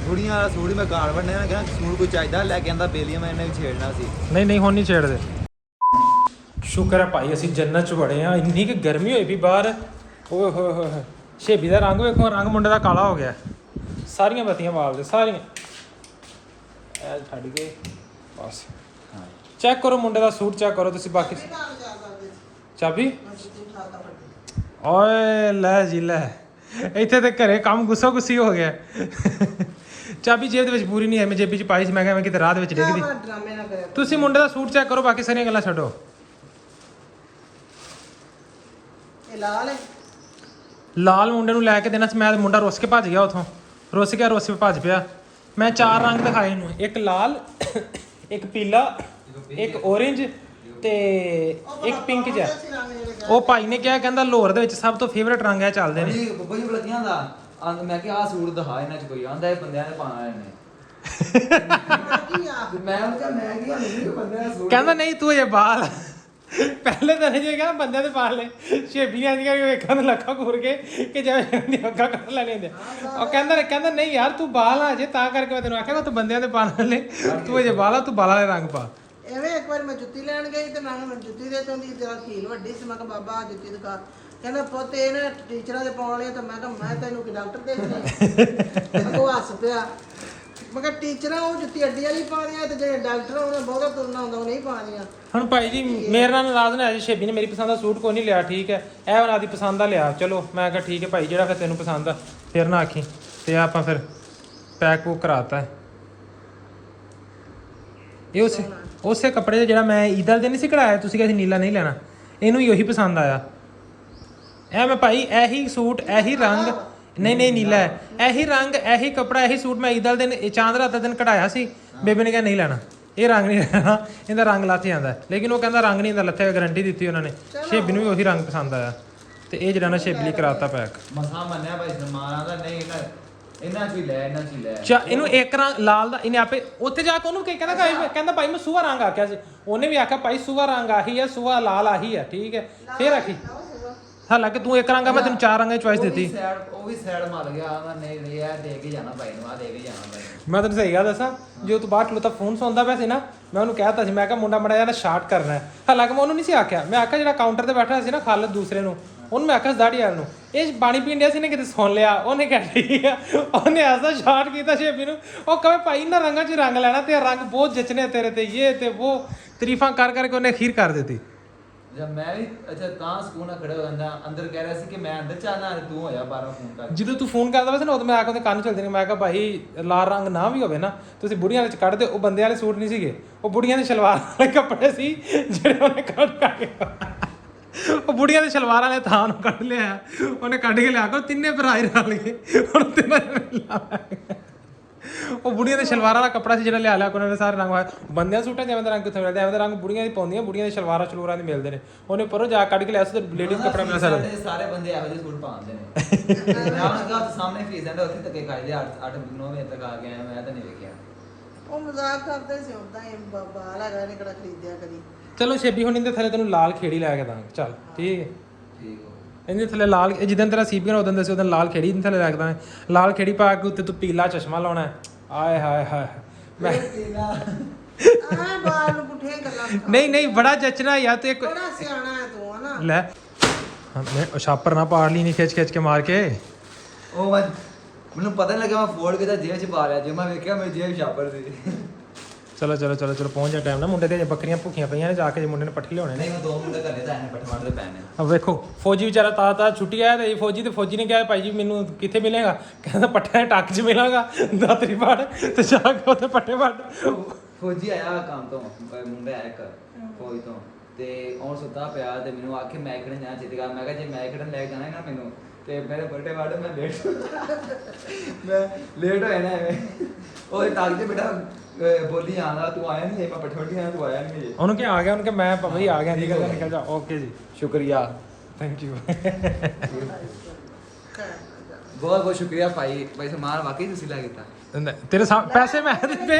ਕੁੜੀਆਂ ਵਾਲਾ ਸੂਟ ਹੀ ਮੈਂ ਗਾਲ ਬਣਿਆ, ਮੈਂ ਕਹਿੰਦਾ ਸੂਟ ਕੋਈ ਚਾਹੀਦਾ ਲੈ ਕੇ ਆਂਦਾ ਬੇਲੀਆਂ, ਮੈਂ ਇਹਨੇ ਵੀ ਛੇੜਨਾ ਸੀ। ਨਹੀਂ ਨਹੀਂ ਹੁਣ ਨਹੀਂ ਛੇੜਦੇ। ਸ਼ੁਕਰ ਹੈ ਭਾਈ ਅਸੀਂ ਜੰਨਤ ਚ ਵੜੇ ਆ। ਇੰਨੀ ਕਿ ਗਰਮੀ ਹੋਈ ਵੀ ਬਾਹਰ, ਓਏ ਹੋਏ ਹੋਏ। ਸ਼ੇਬੀ ਦਾ ਰੰਗ ਵੇਖੋ, ਰੰਗ ਮੁੰਡੇ ਦਾ ਕਾਲਾ ਹੋ ਗਿਆ। ਸਾਰੀਆਂ ਬੱਤੀਆਂ ਬਾਲ ਦੇ, ਸਾਰੀਆਂ ਐ ਛੱਡ ਗਏ ਬਸ। ਚੈੱਕ ਕਰੋ ਮੁੰਡੇ ਦਾ ਸੂਟ, ਚੈੱਕ ਕਰੋ ਤੁਸੀਂ। ਬਾਕੀ ਚਾਬੀ ਓਏ ਲੈ ਜੀ ਲੈ, ਇੱਥੇ ਤੇ ਘਰੇ ਕੰਮ ਗੁੱਸਾ ਗੁੱਸੀ ਹੋ ਗਿਆ। ਚਾਬੀ ਜੇਬ ਦੇ ਵਿੱਚ ਪੂਰੀ ਨਹੀਂ ਹੈ, ਮੈਂ ਜੇਬੀ ਚ ਪਾਈ ਸੀ। ਮੈਂ ਕਿਹਾ ਮੈਂ ਕਿਤੇ ਰਾਹ ਦੇ ਵਿੱਚ ਡਿੱਗਦੀ। ਤੁਸੀਂ ਮੁੰਡੇ ਦਾ ਸੂਟ ਚੈੱਕ ਕਰੋ, ਬਾਕੀ ਸਾਰੀਆਂ ਗੱਲਾਂ ਛੱਡੋ। ਇਹ ਲਾਲ ਹੈ। ਲਾਲ ਮੁੰਡੇ ਨੂੰ ਲੈ ਕੇ ਦੇਣਾ ਸੀ ਮੈਂ, ਮੁੰਡਾ ਰੁੱਸ ਕੇ ਭੱਜ ਗਿਆ ਉਥੋਂ। ਰੁੱਸ ਕੇ ਭੱਜ ਪਿਆ। ਮੈਂ 4 ਰੰਗ ਦਿਖਾਏ ਇਹਨੂੰ, ਇੱਕ ਲਾਲ, ਇੱਕ ਪੀਲਾ, ਇੱਕ orange ਤੇ ਇੱਕ ਪਿੰਕ ਜਿਹਾ। ਉਹ ਭਾਈ ਨੇ ਕਿਹਾ, ਕਹਿੰਦਾ ਲਾਹੌਰ ਦੇ ਵਿੱਚ ਸਭ ਤੋਂ ਫੇਵਰੇਟ ਰੰਗ ਹੈ ਚੱਲਦੇ ਨੇ। ਜੀ ਬੱਬਾ ਜੀ ਬਲਤੀਆਂ ਦਾ ਮੈਂ ਕਿਹਾ ਆ ਸੂਟ ਦਿਖਾ ਇਹਨਾਂ ਚ ਕੋਈ, ਆਂਦਾ ਇਹ ਬੰਦਿਆਂ ਨੇ ਪਾਣਾ ਇਹਨੇ। ਮੈਂ ਉਹਨੂੰ ਕਿਹਾ ਮੈਂ ਕੀ ਨਹੀਂ ਬੰਦਿਆਂ ਦਾ ਸੂਟ। ਕਹਿੰਦਾ ਨਹੀਂ ਤੂੰ ਇਹ ਬਾਲ ਪਹਿਲੇ ਤਾਂ ਨਹੀਂ ਕਹਿੰਦਾ ਬੰਦਿਆਂ ਦੇ ਪਾ ਲੈ। ਸ਼ੇਬੀਆਂ ਦੀਆਂ ਵੇਖਾਂ ਨੂੰ ਲੱਖਾਂ ਘੂਰ ਕੇ ਕਿ ਜਿਵੇਂ ਦੀ ਅੱਗਾ ਕੱਢ ਲੈਣੇ ਹੁੰਦੇ। ਉਹ ਕਹਿੰਦਾ ਨਹੀਂ ਯਾਰ ਤੂੰ ਬਾਲ ਆ ਜੇ, ਤਾਂ ਕਰਕੇ ਮੈਂ ਤੈਨੂੰ ਆਖਿਆ ਤੂੰ ਬੰਦਿਆਂ ਦੇ ਪਾ ਲੈ। ਤੂੰ ਇਹ ਬਾਲ ਆ, ਤੂੰ ਬਾਲਾਂ ਦੇ ਰੰਗ ਪਾ। ਐਵੇਂ ਇੱਕ ਵਾਰ ਮੈਂ ਜੁੱਤੀ ਲੈਣ ਗਈ ਤੇ ਮੈਂ ਜੁੱਤੀ ਦੇ ਚੋਂਦੀ ਜਰਾ ਖੀਲ ਵੱਡੀ ਸੀ। ਮੈਂ ਕਿਹਾ ਬਾਬਾ ਜੁੱਤੀ ਦਿਖਾ। ਕਹਿੰਦਾ ਪੁੱਤ ਇਹ ਨਾ ਟੀਚਰਾਂ ਦੇ ਪਾਉਣ ਲਈ। ਤਾਂ ਮੈਂ ਕਿਹਾ ਮੈਂ ਤੈਨੂੰ ਕਿ ਡਾਕਟਰ ਦੇਖਣਾ। ਉਹ ਹੱਸ ਪਿਆ। ਮੈਂ ਕਿਹਾ ਟੀਚਰਾਂ ਉਹ ਜੁੱਤੀ ਅੱਡੀ ਵਾਲੀ ਪਾਉਂਦੀਆਂ, ਤੇ ਜਿਹੜੇ ਡਾਕਟਰ ਉਹਨੇ ਬਹੁਤਾ ਤੁਰਨਾ ਹੁੰਦਾ ਉਹ ਨਹੀਂ ਪਾਉਂਦੀਆਂ। ਹੁਣ ਭਾਈ ਜੀ ਮੇਰੇ ਨਾਲ ਨਾਰਾਜ਼ ਨਾ ਜੀ। ਸ਼ੇਬੀ ਨੇ ਮੇਰੀ ਪਸੰਦ ਦਾ ਸੂਟ ਕੋਈ ਨਹੀਂ ਲਿਆ, ਠੀਕ ਹੈ। ਇਹ ਉਹਨਾਂ ਦੀ ਪਸੰਦ ਦਾ ਲਿਆ। ਚਲੋ ਮੈਂ ਕਿਹਾ ਠੀਕ ਹੈ ਭਾਈ, ਜਿਹੜਾ ਫਿਰ ਤੈਨੂੰ ਪਸੰਦ ਆ ਫਿਰ ਨਾ ਆਖੀ। ਤੇ ਆਪਾਂ ਫਿਰ ਪੈਕ ਪੂਕ ਕਰਾਤਾ। ਇਹ ਉਸੇ ਕੱਪੜੇ 'ਚ ਜਿਹੜਾ ਮੈਂ ਈਦਲ ਦੇ ਨਹੀਂ ਸੀ ਕਢਾਇਆ, ਤੁਸੀਂ ਕਹਿੰਦੇ ਨੀਲਾ ਨਹੀਂ ਲੈਣਾ, ਇਹਨੂੰ ਹੀ ਉਹੀ ਪਸੰਦ ਆਇਆ। ਇਹ ਮੈਂ ਭਾਈ ਇਹੀ ਸੂਟ ਇਹੀ ਰੰਗ, ਨਹੀਂ ਨੀਲਾ ਹੈ, ਇਹੀ ਰੰਗ ਇਹੀ ਕੱਪੜਾ ਇਹੀ ਸੂਟ ਮੈਂ ਈਦਲ ਦਿਨ ਚਾਂਦ ਰਾਤ ਦਾ ਦਿਨ ਕਢਾਇਆ ਸੀ। ਬੇਬੇ ਨੇ ਕਿਹਾ ਨਹੀਂ ਲੈਣਾ, ਇਹ ਰੰਗ ਨਹੀਂ ਲੈਣਾ, ਇਹਦਾ ਰੰਗ ਲੱਥ ਜਾਂਦਾ। ਲੇਕਿਨ ਉਹ ਕਹਿੰਦਾ ਰੰਗ ਨਹੀਂ ਹੁੰਦਾ ਲੱਥਿਆ, ਗਾਰੰਟੀ ਦਿੱਤੀ ਉਹਨਾਂ ਨੇ। ਸ਼ੇਬੀ ਨੂੰ ਵੀ ਉਹੀ ਰੰਗ ਪਸੰਦ ਆਇਆ, ਤੇ ਇਹ ਜਿਹੜਾ ਨਾ ਸ਼ੇਬੀ ਲਈ ਕਰਾਤਾ ਪੈਕ। ਮਸਾ ਮੰਨਿਆ ਭਾਈ ਸਨਮਾਨ ਦਾ ਨਹੀਂ ਇਹਨਾਂ ਚ ਹੀ ਲੈ, ਇਹਨਾਂ ਚ ਹੀ ਲੈ। ਇਹਨੂੰ ਇੱਕ ਰੰਗ ਲਾਲ ਦਾ ਇਹਨੇ ਆਪੇ ਉੱਥੇ ਜਾ ਕੇ ਉਹਨੂੰ ਕਹਿੰਦਾ ਭਾਈ ਮੈਂ ਸੂਹਾ ਰੰਗ ਆਖਿਆ ਸੀ। ਉਹਨੇ ਵੀ ਆਖਿਆ ਭਾਈ ਸੂਹਾ ਰੰਗ ਆਹੀ ਹੈ, ਸੂਹਾ ਲਾਲ ਆਹੀ ਹੈ, ਠੀਕ ਹੈ। ਫਿਰ ਆਖੀ ਹਾਲਾਂਕਿ ਤੂੰ ਇੱਕ ਰੰਗ ਆ, ਮੈਂ ਤੈਨੂੰ 4 ਰੰਗਾਂ ਦੀ ਚੋਇਸ ਦਿੱਤੀ। ਉਹ ਵੀ ਸਾਈਡ ਮਾਰ ਗਿਆ, ਆਂਦਾ ਨਹੀਂ ਇਹ ਦੇ ਕੇ ਜਾਣਾ ਭਾਈ ਨੂੰ, ਆ ਦੇ ਕੇ ਜਾਣਾ ਭਾਈ। ਮੈਂ ਤੈਨੂੰ ਸਹੀ ਗੱਲ ਦੱਸਾਂ, ਜੋ ਤੂੰ ਬਾਹਰ ਖਲੋਤਾ ਫੋਨ ਸੁਣਦਾ ਪਿਆ ਸੀ ਨਾ, ਮੈਂ ਉਹਨੂੰ ਕਹਿਤਾ ਸੀ, ਮੈਂ ਕਿਹਾ ਮੁੰਡਾ ਮੜਾ ਜਾਣਾ ਸ਼ਾਰਟ ਕਰਨਾ ਹੈ। ਹਾਲਾਂਕਿ ਮੈਂ ਉਹਨੂੰ ਨਹੀਂ ਸੀ ਆਖਿਆ, ਮੈਂ ਆਖਿਆ ਜਿਹੜਾ ਕਾਊਂਟਰ ਤੇ ਬੈਠਾ ਸੀ ਨਾ ਖਾਲਦ ਦੂਸਰੇ ਨੂੰ, ਉਹਨੂੰ ਮੈਂ ਆਖਿਆ ਦਾੜੀ ਵਾਲ ਨੂੰ ਇਹ ਪਾਣੀ ਪੀਣ ਡਿਆ ਸੀ ਨੇ, ਕਿਤੇ ਸੁਣ ਲਿਆ ਉਹਨੇ ਕਹਿ ਠੀਕ ਆ। ਉਹਨੇ ਐਸਾ ਸ਼ਾਰਟ ਕੀਤਾ ਸ਼ੇਬੀ ਨੂੰ। ਉਹ ਕਹੇ ਭਾਈ ਇਹਨਾਂ ਰੰਗਾਂ 'ਚ ਰੰਗ ਲੈਣਾ, ਤੇ ਰੰਗ ਬਹੁਤ ਜਚਨੇ ਤੇਰੇ ਤੇ, ਇਹ ਤੇ ਉਹ ਤਾਰੀਫਾਂ ਕਰ ਕਰਕੇ ਉਹਨੇ ਅਖੀਰ ਕਰ ਦਿੱਤੀ। ਜਦ ਮੈਂ ਵੀ ਅੱਛਾ ਤਾਂ ਸਕੂਨ ਨਾਲ ਖੜੇ ਹੋ ਜਾਂਦਾ, ਅੰਦਰ ਕਹਿ ਰਿਹਾ ਸੀ ਕਿ ਮੈਂ ਅੰਦਰ ਚਾਹਨਾ, ਤੂੰ ਹੋਇਆ 12 ਫੋਨ ਕਰ। ਜਦੋਂ ਤੂੰ ਫੋਨ ਕਰਦਾ ਵਾ ਸੀ ਨਾ, ਉਦੋਂ ਮੈਂ ਆ ਕੇ ਉਹਦੇ ਕੰਨ ਚਲਦੇ ਨੇ। ਮੈਂ ਕਿਹਾ ਭਾਈ ਲਾਲ ਰੰਗ ਨਾ ਵੀ ਹੋਵੇ ਨਾ, ਤੁਸੀਂ ਬੁੜੀਆਂ ਵਾਲੇ 'ਚ ਕੱਢ ਦਿਓ। ਉਹ ਬੰਦੇ ਵਾਲੇ ਸੂਟ ਨਹੀਂ ਸੀਗੇ, ਉਹ ਬੁੜੀਆਂ ਦੇ ਸ਼ਲਵਾਰ ਵਾਲੇ ਕੱਪੜੇ ਸੀ ਜਿਹੜੇ ਉਹਨੇ ਕੱਢ ਕੇ ਉਹ ਬੁੜੀਆਂ ਦੇ ਸ਼ਲਵਾਰ ਵਾਲੇ ਥਾਂ ਨੂੰ ਕੱਢ ਲਿਆ, ਉਹਨੇ ਕੱਢ ਕੇ ਲਿਆ ਕੇ ਤਿੰਨੇ ਭਰਾ ਹੀ ਰਲ ਗਏ। ਹੁਣ ਤਿੰਨਾਂ ਉਹ ਬੁੜੀਆਂ ਦੇ ਸ਼ਲਵਾਰਾਂ ਵਾਲਾ ਕੱਪੜਾ ਸੀ ਜਿਹੜਾ ਲਿਆ ਲਿਆ ਉਹਨਾਂ ਨੇ ਸਾਰੇ ਰੰਗ ਪਾਏ ਬੰਦਿਆਂ ਸੂਟਾਂ ਜਿਵੇਂ ਦਾ ਰੰਗ ਕਿੱਥੇ ਮਿਲਦਾ ਐਵੇਂ ਦਾ ਰੰਗ ਬੁੜੀਆਂ ਦੀ ਪਾਉਂਦੀਆਂ ਬੁੜੀਆਂ ਦੇ ਸ਼ਲਵਾਰਾਂ ਚਲੂਰਾਂ ਦੇ ਮਿਲਦੇ ਨੇ ਉਹਨੇ ਪਰੋਂ ਜਾ ਕੱਢ ਕੇ ਲਿਆ ਸੀ ਤੇ ਲੇਡੀਜ਼ ਕੱਪੜਾ ਮਿਲ ਸਕਦਾ ਸਾਰੇ ਬੰਦੇ ਇਹੋ ਜਿਹੇ ਸੂਟ ਪਾਉਂਦੇ ਨੇ ਮੈਂ ਉਹਨਾਂ ਦਾ ਸਾਹਮਣੇ ਫੀਸ ਐਂਡ ਉੱਥੇ ਤੱਕੇ ਕਾਇਦੇ 8-9 ਵਜੇ ਤੱਕ ਆ ਗਿਆ ਮੈਂ ਤਾਂ ਨਹੀਂ ਵੇਖਿਆ ਉਹ ਮਜ਼ਾਕ ਕਰਦੇ ਸੀ ਉਦਾਂ ਹੀ ਬਾਲ ਹੈਗਾ ਨੇ ਕਿਹੜਾ ਖਰੀਦਿਆ ਕਦੀ ਚਲੋ ਸ਼ੇਬੀ ਹੁਣ ਇਹਦੇ ਥੱਲੇ ਤੈਨੂੰ ਲਾਲ ਖੇੜੀ ਲੈ ਕੇ ਦਾਂਗੇ ਚੱਲ ਠੀਕ ਹੈ ਠੀਕ ਹੋ ਇਹਦੇ ਥੱਲੇ ਲਾਲ ਜਿੱਦਣ ਤੇਰਾ ਸੀਪੀਆਂ ਉਦੋਂ ਦੇ ਸੀ ਉਦੋਂ ਲਾਲ ਖੇੜੀ ਇਹਦੇ ਥੱਲੇ ਰੱਖ ਦਾਂਗੇ ਲਾਲ ਖੇੜੀ ਪਾ ਕੇ ਉੱਤੇ ਤੂੰ ਪੀਲਾ ਚਸ਼ਮਾ ਲਾਉਣਾ ਹੈ ਆਏ ਹਾਏ ਹਾਏ ਮੈਂ ਆ ਬਾਲ ਨੂੰ ਪੁੱਠੇ ਗੱਲਾਂ ਨਹੀਂ ਬੜਾ ਜਚਣਾ ਯਾਰ ਤੇ ਬੜਾ ਸਿਆਣਾ ਹੈ ਤੂੰ ਹਨਾ ਲੈ ਮੈਂ ਛਾਪਰ ਨਾ ਪਾੜ ਲਈ ਨਹੀਂ ਖਿੱਚ ਕੇ ਮਾਰ ਕੇ ਉਹ ਮੈਨੂੰ ਪਤਾ ਨਹੀਂ ਲੱਗਿਆ ਮੈਂ ਫੋੜ ਕੇ ਤਾਂ ਜੇਬ 'ਚ ਪਾ ਲਿਆ ਜੇ ਮੈਂ ਵੇਖਿਆ ਮੇਰੀ ਜੇਬ ਛਾਪਰ ਸੀ ਚਲੋ ਪਹੁੰਚ ਜਾ ਟਾਈਮ ਨਾ ਮੁੰਡੇ ਦੇ ਬੱਕਰੀਆਂ ਭੁੱਖੀਆਂ ਪਈਆਂ ਨੇ ਜਾ ਕੇ ਜੇ ਮੁੰਡੇ ਨੇ ਪੱਠੇ ਲਿਆਉਣੇ ਨੇ ਨਹੀਂ ਮੈਂ 2 ਮੁੰਡੇ ਘਰੇ ਤਾਂ ਇਹਨੇ ਪਟਵਾੜ ਦੇ ਪੈਣੇ अब ਵੇਖੋ ਫੌਜੀ ਵਿਚਾਰਾ ਤਾਂ ਛੁੱਟੀ ਆਇਆ ਤੇ ਫੌਜੀ ਨੇ ਕਿਹਾ ਭਾਈ ਜੀ ਮੈਨੂੰ ਕਿੱਥੇ ਮਿਲੇਗਾ ਕਹਿੰਦਾ ਪੱਠਿਆਂ ਦੇ ਟੱਕ 'ਚ ਮਿਲਾਂਗਾ ਦਾਤਰੀ ਫੜ ਤੇ ਜਾ ਕੇ ਉੱਥੇ ਪੱਠੇ ਫੜ ਫੌਜੀ ਆਇਆ ਕੰਮ ਤੋਂ ਮੁੰਡਾ ਆਇਆ ਇੱਕ ਫੌਜ ਤੋਂ ਤੇ ਔਰ ਸੁੱਤਾ ਪਿਆ ਤੇ ਮੈਨੂੰ ਆਖੇ ਮੈਂ ਖੜਨ ਜਾਣਾ ਚਾਹੀਦਾ ਮੈਂ ਕਿਹਾ ਜੇ ਮੈਂ ਖੜਨ ਲੈ ਕੇ ਜਾਣਾ ਨਾ ਮੈਨੂੰ ਤੇ ਮੇਰੇ ਬਰਥਡੇ ਵਾਰ ਮੈਂ ਲੇਟ ਹੋਇਆ ਨਾ ਐਵੇਂ ਉਹ ਟੱਕ 'ਚ ਬੇਟਾ ਬੋਲੀ ਆਂਦਾ ਤੂੰ ਆਇਆ ਨਹੀਂ ਮੈਂ ਪਠੋਟੀ ਆਇਆ ਤੂੰ ਆਇਆ ਨਹੀਂ ਉਹਨੂੰ ਕਿ ਆ ਗਿਆ ਉਹਨੂੰ ਕਿ ਮੈਂ ਭਾਈ ਆ ਗਿਆ ਨਿਕਲ ਜਾ ਓਕੇ ਜੀ ਸ਼ੁਕਰੀਆ ਥੈਂਕ ਯੂ ਬਹੁਤ ਬਹੁਤ ਸ਼ੁਕਰੀਆ ਭਾਈ ਸਮਾਨ ਵਾਕਈ ਤੁਸੀਂ ਲੈ ਕੀਤਾ ਤੇਰੇ ਸਾਹਮਣੇ ਪੈਸੇ ਮੈਂ ਦਿੱਤੇ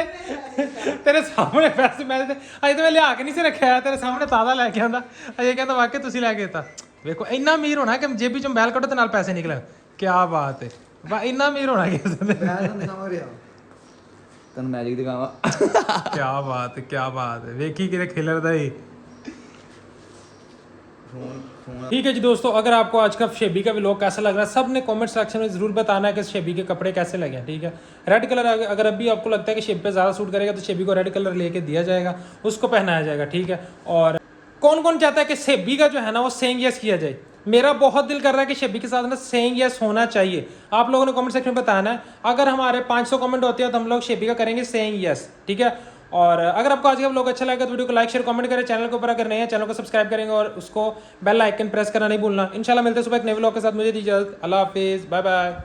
ਤੇਰੇ ਸਾਹਮਣੇ ਪੈਸੇ ਮੈਂ ਦਿੱਤੇ ਅਜੇ ਤਾਂ ਮੈਂ ਲਿਆ ਕੇ ਨਹੀਂ ਸੀ ਰੱਖਿਆ ਤੇਰੇ ਸਾਹਮਣੇ ਤਾਜ਼ਾ ਲੈ ਕੇ ਆਂਦਾ ਅਜੇ ਕਹਿੰਦਾ ਵਾਕਈ ਤੁਸੀਂ ਲੈ ਕੇ ਦਿੱਤਾ ਵੇਖੋ ਇੰਨਾ ਅਮੀਰ ਹੋਣਾ ਕਿ ਜੇਬੀ ਚੋਂ ਮੋਬਾਈਲ ਕੱਢੋ ਤੇ ਨਾਲ ਪੈਸੇ ਨਿਕਲਣ ਕੀ ਬਾਤ ਹੈ ਵਾ ਇੰਨਾ ਅਮੀਰ ਹੋਣਾ ਕਿ ਮੈਂ ਤੁਹਾਨੂੰ ਸਮਝ ਰਿਹਾ ਤੈਨੂੰ ਮੈਜਿਕ ਦਿਖਾਵਾਂ ਕੀ ਬਾਤ है ਵੇਖੀ ਕਿਤੇ ਖਿਲਰਦਾ ਹੀ ठीक है जी दोस्तों अगर आपको आज का शेबी का व्लॉग कैसा लग रहा है सब ने कमेंट सेक्शन में जरूर बताना है कि शेबी के कपड़े कैसे लगे ठीक है रेड कलर अगर अभी आपको लगता है कि शेबी पे ज़्यादा सूट करेगा तो शेबी को रेड कलर लेके दिया जाएगा उसको पहनाया जाएगा ठीक है और कौन कौन चाहता है कि शेबी का जो है ना वो सेइंग यस किया जाए मेरा बहुत दिल कर रहा है कि शेबी के साथ ना सेइंग यस होना चाहिए आप लोगों ने कमेंट सेक्शन में बताना है अगर हमारे 500 कमेंट होते हैं तो हम लोग शेबी का करेंगे सेइंग यस ठीक है और अगर आपको आज का व्लॉग अच्छा लगा तो वीडियो को लाइक शेयर कमेंट करें चैनल के ऊपर अगर नहीं है चैनल को सब्सक्राइब करेंगे और उसको बेल आइकन प्रेस करना नहीं भूलना इंशाल्लाह मिलते हैं सुबह एक नए व्लॉग के साथ मुझे दी इजाजत अल्लाह हाफिज़ बाय बाय